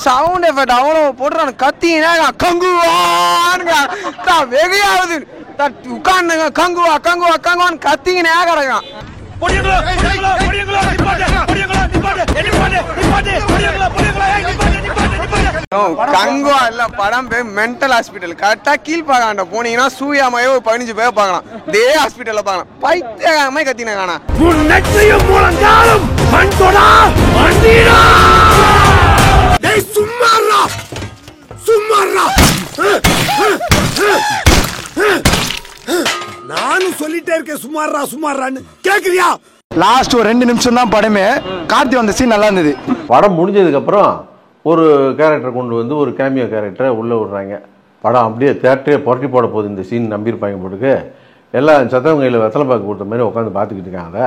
Sound effect அவ்வளவு போட்டு கத்தினா கங்குவான்னு வெகையாவது உட்காந்துங்க கங்குவா கங்குவா கங்குவான்னு கத்திங்கனே கிடக்கான். கங்குவா இல்ல படம் பேர் மென்டல் ஹாஸ்பிட்டல். கரெக்டா கீழ்பாக்காண்ட போனீங்கன்னா சூயாமையோ 15 பேர் பார்க்கலாம். இதே ஹாஸ்பிட்டல்ல பார்க்கலாம். பைத்தியமே கத்தின காணா நானும் சொல்லிட்டே இருக்கேன் சுமாரா சுமாரான்னு கேக்குறியா? லாஸ்ட் ஒரு 2 நிமிஷம் தான் படமே. கார்த்தி வந்த சீன் நல்லா இருந்தது. படம் முடிஞ்சதுக்கு அப்புறம் ஒரு கேரக்டர் கொண்டு வந்து ஒரு கேமியோ கேரக்டரை உள்ள விடுறாங்க. படம் அப்படியே தேட்டரே புரட்டி போட போகுது இந்த சீன் நம்பியிருப்பாங்க போட்டுக்கு. எல்லாம் சத்தவங்க கையில் வெத்தலை பாக்கு கொடுத்த மாதிரி உட்காந்து பார்த்துக்கிட்டு இருக்காங்க.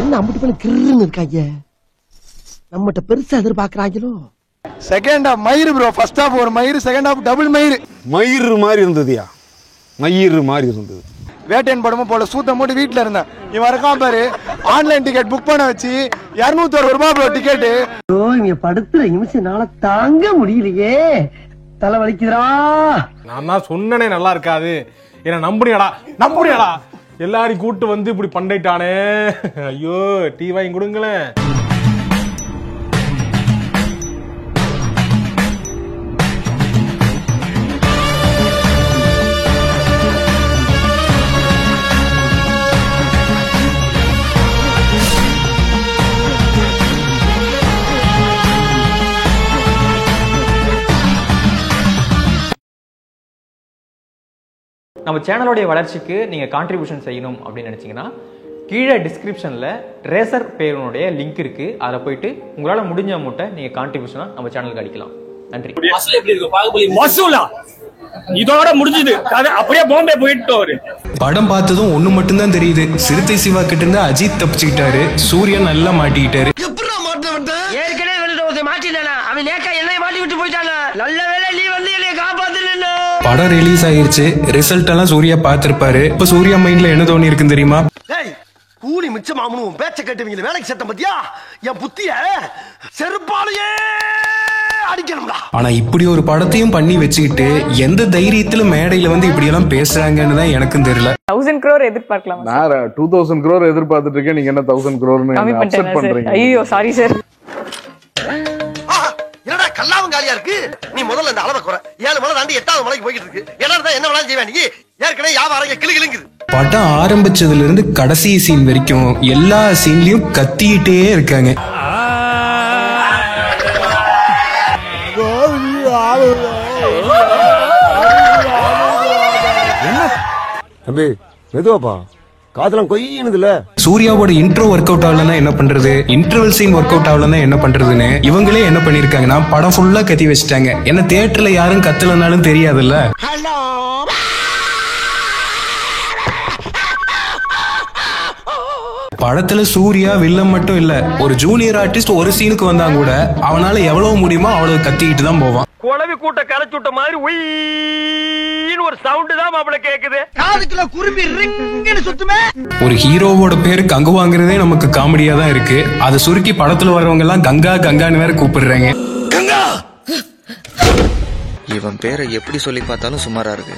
என்ன அம்பிட்டு பண்ணி கிருன்னு இருக்காங்க, நம்மகிட்ட பெருசா எதிர்பார்க்கறாங்களோ. செகண்ட் ஹாஃப் மயிறு ப்ரோ, ஃபர்ஸ்ட் ஹாஃப் ஒரு மயிறு, செகண்ட் ஹாஃப் டபுள் மயிறு. மயிறு மாதிரி இருந்ததுயா, மயிறு மாதிரி இருந்தது. வேட்டையன் படமும் போல சூத்த மூட்டு வீட்டில் இருந்தேன். இவன் இருக்கான் பாரு, ஆன்லைன் டிக்கெட் புக் பண்ண வச்சு 260 ரூபாய் ப்ரோ டிக்கெட்டு. இங்க படுத்துற நிமிஷம்னால தாங்க முடியலையே, தலை வலிக்குதுடா. நான் தான் சொன்னனே நல்லா இருக்காது, என்ன நம்புறியாடா நம்புறியாடா, எல்லாரையும் கூட்டு வந்து இப்படி பண்ணிட்டானே. ஐயோ டீ வாங்கி கொடுங்களேன். நம்ம சேனலோடைய வளர்ச்சிக்கு நீங்கள் கான்ட்ரிபியூஷன் செய்யணும் அப்படின்னு நினச்சிங்கன்னா கீழே டிஸ்கிரிப்ஷனில் ரேசர் பேருனுடைய லிங்க் இருக்குது. அதில் போயிட்டு உங்களால் முடிஞ்ச அமௌண்ட்டை நீங்கள் கான்ட்ரிபியூஷனாக நம்ம சேனலுக்கு அடிக்கலாம். நன்றி. இதோட முடிஞ்சது கதை, அப்படியே பாம்பே போயிட்டு. படம் பார்த்ததும் ஒண்ணு மட்டும் தான் தெரியுது, சிறுத்தை சிவா கிட்ட இருந்து அஜித் தப்பிச்சுக்கிட்டாரு, சூரியன் நல்லா மாட்டிக்கிட்டாரு. ஏற்கனவே மாட்டினா அவன் நேக்கா என்னைய மாட்டி விட்டு போயிட்டானா, நல்ல வேளை நீ வந்து என்னைய காப்பாத்துன. படம் ரிலீஸ் ஆயிருச்சு, ரிசல்ட் எல்லாம் சூர்யா பார்த்திருப்பாரு. இப்ப சூர்யா மைண்ட்ல என்ன தோணி இருக்குன்னு தெரியுமா? கூலி மிச்சமாகணும் பேச்ச கேட்டவங்க வேலைக்கு சேர்த்த பத்தியா என் புத்திய செருப்பாலையே அடிக்கணும்டா. ஆனா இப்படி ஒரு படத்தையும் பண்ணி வச்சுக்கிட்டு எந்த தைரியத்துல மேடையில வந்து இப்படி எல்லாம் பேசுறாங்கன்னு தான் எனக்கும் தெரியல. 1000 crore எதிர்பார்க்கலாம். நான் 2000 crore எதிர்பார்த்துட்டு இருக்கேன், நீங்க என்ன 1000 crore அக்செப்ட் பண்றீங்க? ஐயோ சாரி சார். என்னடா கல்லாவும் காலியா இருக்கு, நீ முதல்ல இந்த அளவை குறை. 7 மலை தாண்டி 8வது மலைக்கு போயிட்டு இருக்கு. என்ன வேணாலும் செய்வேன் நீ, ஏற்கனவே வியாபாரம் கிளுகிளுங்குது. படம் ஆரம்பிச்சதுல இருந்து கடைசி சீன் வரைக்கும் எல்லா சீன்லயும் கத்திக்கிட்டே இருக்காங்க. மெதுவாப்பா, காதலாம் கொய்யினதுல. சூர்யாவோட இன்ட்ரோ ஒர்க் அவுட் ஆகலன்னா என்ன பண்றது, இன்டர்வல் சீன் ஒர்க் அவுட் ஆகலன்னா என்ன பண்றதுன்னு இவங்களே என்ன பண்ணிருக்காங்கன்னா படம் ஃபுல்லா கத்தி வச்சுட்டாங்க. என்ன தியேட்டர்ல யாரும் கத்தலனாலும் தெரியாதுல்ல. படத்துல சூர்யா வில்லன் மட்டும் இல்ல, ஒரு ஜூனியர் ஆர்டிஸ்ட் ஒரு சீனுக்கு வந்தா கூட அவனால எவ்வளவு முடியுமோ அவ்வளவு கத்திக்கிட்டு தான் போவான். குழவி கூட்ட கரைச்சுட்ட மாதிரி உயின்னு ஒரு சவுண்ட் தான் மாப்பிள கேக்குது. காதுக்குள்ள குரும்பி ரிங்னு சுத்துமே. ஒரு ஹீரோவோட பேரு கங்கு வாங்குறதே நமக்கு காமெடியா தான் இருக்கு, அதை சுருக்கி படத்துல வர்றவங்க எல்லாம் கங்கா கங்கான்னு வேற கூப்பிடுறாங்க. கங்கா இவன் பேரை எப்படி சொல்லி பார்த்தாலும் சுமாரா இருக்கு.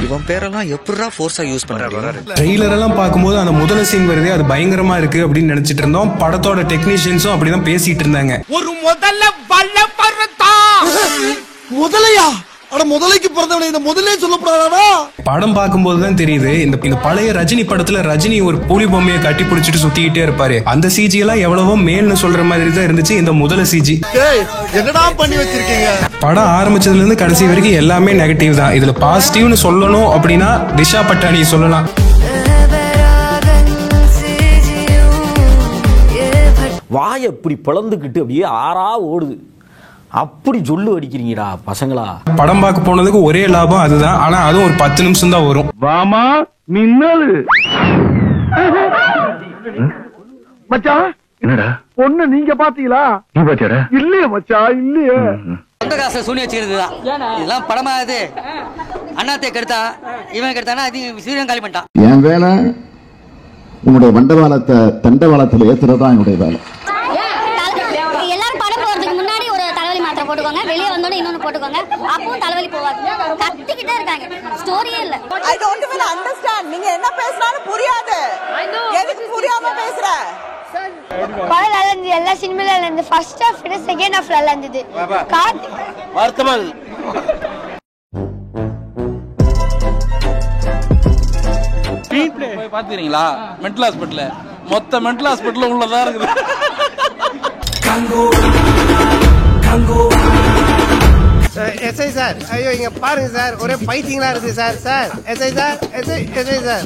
இவன் பேரெல்லாம் எப்படா ஃபோர்ஸா யூஸ் பண்றாரு. ட்ரெய்லர் எல்லாம் பார்க்கும்போது அந்த முதல் சீன் வருதே அது பயங்கரமா இருக்கு அப்படின்னு நினைச்சிட்டு இருந்தோம். படத்தோட டெக்னீஷியன்ஸும் அப்படிதான் பேசிட்டு இருந்தாங்க. ஒரு முதல்ல வல்ல பர்வதா முதலையா, அட முதலைக்கு பிறந்தவனே இந்த முதல்லே சொல்லப்படாதா. படம் பார்க்கும்போது தான் தெரியுது, இந்த பழைய ரஜினி படத்துல ரஜினி ஒரு புலி பொம்மையை கட்டி பிடிச்சிட்டு சுத்திக்கிட்டே இருப்பாரு, அந்த சிஜி எல்லாம் எவ்வளவோ மேல்னு சொல்ற மாதிரி தான் இருந்துச்சு இந்த முதல சிஜி. என்னடா பண்ணி வச்சிருக்கீங்க? படம் ஆரம்பிச்சதுல இருந்து கடைசி வரைக்கும் எல்லாமே நெகட்டிவ் தான். இதுல பாசிட்டிவ்னு சொல்லணும் அப்படின்னா திஷா பட்டானி சொல்லலாம். வாயை இப்படி பிளந்துக்கிட்டு அப்படியே ஆறா ஓடுது, அப்படி சொல்லு அடிக்கிறீங்கடா பசங்களா. படம் பார்க்க போனதுக்கு ஒரே லாபம் அதுதான், ஆனா அதுவும் ஒரு 10 நிமிஷம் தான் வரும். வாமா மின்னல் மச்சான். என்னடா பொண்ணு நீங்க பாத்தீங்களா? நீ பாத்தியாடா? இல்லையே மச்சான், இல்லையே. சொந்த காசை சூனி வச்சுக்கிறதுதான் இதெல்லாம் படமா. இது அண்ணாத்தை கெடுத்தா இவன் கெடுத்தானா அது சீரியன் காலி பண்ணிட்டான். என் வேலை உங்களுடைய மண்டபாலத்தை தண்டவாளத்தில் ஏத்துறதுதான் என்னுடைய வேலை. போட்டுக்கோங்க, வெளியே வந்தோடனே இன்னொன்னு போட்டுக்கோங்க, அப்பவும் தலைவலி போவாது. கத்திக்கிட்டே இருக்காங்க, ஸ்டோரியே இல்ல. I don't even understand. நீங்க என்ன பேசுறாலும் புரியாது. எதுக்கு புரியாம பேசுற? படம் நல்லா இருந்தது, எல்லா சினிமால இருந்து ஃபர்ஸ்ட் ஹாஃப் விட செகண்ட் ஹாஃப் நல்லா இருந்தது. வருத்தமா போய் பாத்துக்கிறீங்களா மென்டல் ஹாஸ்பிட்டல்? மொத்த மென்டல் ஹாஸ்பிட்டல் உள்ளதா இருக்குது. எஸ்ஐ சார், ஐயோ இங்க பாருங்க சார், ஒரே பைத்தியங்களா இருக்கு sir. Sir SI sir, SI sir.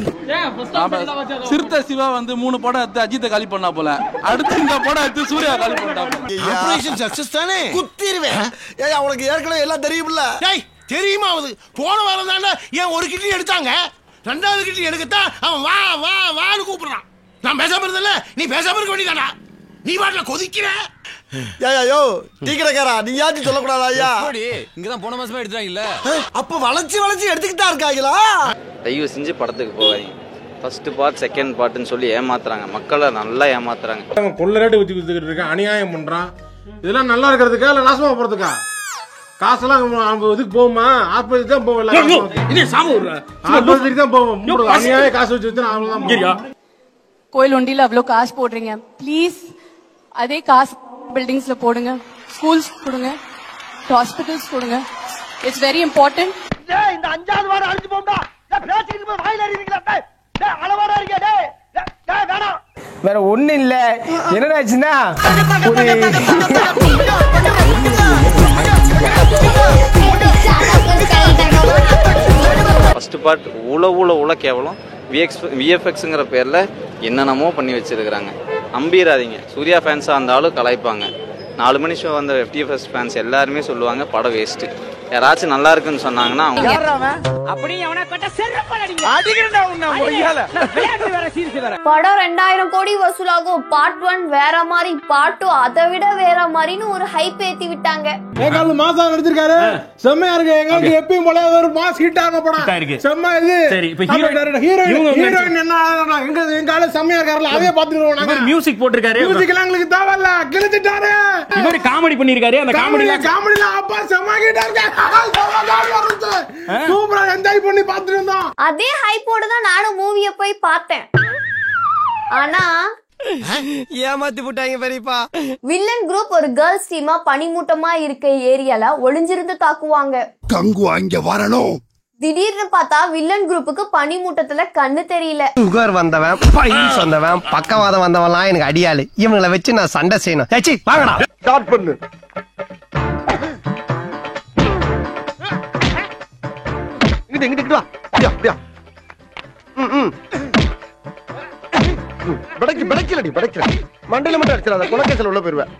Siruthai Siva வந்து 3 படம் எடுத்து அஜித்தை காலி பண்ணா போல, அடுத்து இந்த படம் எடுத்து சூர்யா காலி பண்ணா போல. ஆபரேஷன் சக்சஸ் தானே? குத்திடுவேன். ஏய் அவனுக்கு ஏற்கனவே எல்லாம் தெரியும்ல. டேய் தெரியுமா? போன வாரம் தானே ஏன் ஒரு கிட்னி எடுத்தாங்க, 2வது கிட்னி எடுக்கத்தான் அவன் வா வா வான்னு கூப்பிடுறான். நான் பேசாம இருந்தல, நீ பேசாம இருக்க வேண்டியதானா? நீ வாட்ல கொதிக்கிற. ஐயோ டீக்கடக்காரா, நீ யாத்தி சொல்லக்கூடாது ஐயா. இங்கதான் போன மாசமா எடுத்தாங்க இல்ல, அப்ப வளைச்சு எடுத்துக்கிட்டா இருக்காங்களா? தயவு செஞ்சு படத்துக்கு போவாதீங்க. ஃபர்ஸ்ட் பார்ட் செகண்ட் பார்ட்னு சொல்லி ஏமாத்துறாங்க மக்களை, நல்லா ஏமாத்துறாங்க. கொள்ள ரேட்டு ஊற்றி கொடுத்துக்கிட்டு இருக்கான், அநியாயம் பண்றான். இதெல்லாம் நல்லா இருக்கிறதுக்கா இல்ல நாசமா போறதுக்கா? காசெல்லாம் இதுக்கு போகுமா? ஆஸ்பத்திரி தான் போகல, ஆஸ்பத்திரிக்கு தான் போவோம். அநியாய காசு வச்சு கோயில் ஒண்டியில அவ்வளவு காசு போடுறீங்க, ப்ளீஸ் அதே காசு பில்டிங்ஸ்ல போடுங்க, ஸ்கூல்ஸ் கொடுங்க, ஹாஸ்பிட்டல்ஸ் கொடுங்க. It's very important. இந்த 5வது வாரம் அழிஞ்சு போம்டா. பேசிக்கிட்டு போய் வாயில அறிவீங்களா? டேய் அளவாடா இருக்கே. டேய் வேணாம். வேற ஒண்ணு இல்ல. என்னடாச்சுன்னா ஃபர்ஸ்ட் பார்ட் உல கேவலம். விஎஃப்எக்ஸுங்கிற பேரில் என்னென்னமோ பண்ணி வச்சிருக்கிறாங்க. நம்பிடாதீங்க. சூர்யா ஃபேன்ஸாக இருந்தாலும் கலாய்ப்பாங்க. 4 மணி ஷோ வந்த FTFS ஃபேன்ஸ் எல்லாருமே சொல்லுவாங்க படம் வேஸ்ட்டு. யாராச்சும் நல்லா இருக்குன்னு சொன்னாங்கன்னா அவங்க படம் 2000 கோடி வசூலாகும், பார்ட் 1 வேற மாதிரி, பார்ட் 2 அதை விட வேற மாதிரின்னு ஒரு ஹைப் ஏத்தி விட்டாங்க. ஏகால மாசா நடிச்சிருக்காரு, செம்மையா இருக்கு. எங்களுக்கு எப்பயும் போல ஒரு மாஸ் ஹிட் ஆன படம் செம்ம. இது சரி, இப்ப ஹீரோயின் என்ன எங்கால செம்மையா இருக்காருல, அதே பாத்துறோம் நாங்க. மியூசிக் போட்டுருக்காரு, மியூசிக் எல்லாம் எங்களுக்கு தேவையில்ல, கிழிச்சிட்டாரு. இவரு காமெடி பண்ணிருக்காரு, அந்த காமெடில அப்பா செம்ம ஹிட் ஆ. சூப்பரா என்ஜாய் பண்ணி பார்த்துட்டு இருந்தோம். அதே ஹைப்போட தான் நானும் மூவியை போய் பார்த்தேன். ஆனா ஏமாத்தி போட்டாங்க பெரியப்பா. வில்லன் குரூப் ஒரு கேர்ள்ஸ் டீமா பனிமூட்டமா இருக்க ஏரியால ஒளிஞ்சிருந்து தாக்குவாங்க. கங்கு அங்க வரணும். திடீர்னு பார்த்தா வில்லன் குரூப்புக்கு பனிமூட்டத்துல கண்ணு தெரியல. சுகர் வந்தவன், பைல்ஸ் வந்தவன், பக்கவாதம் வந்தவன்லாம் எனக்கு அடியாளு. இவங்களை வச்சு நான் சண்டை செய்யணும். ஏச்சி வாங்கடா, ஸ்டார்ட் பண்ணு. இங்கிட்டு வா. அப்படியா படைக்கலடி. மண்டையில மட்டும் அடிச்சிடாத, குலக்கேசல் உள்ள போயிருவேன்.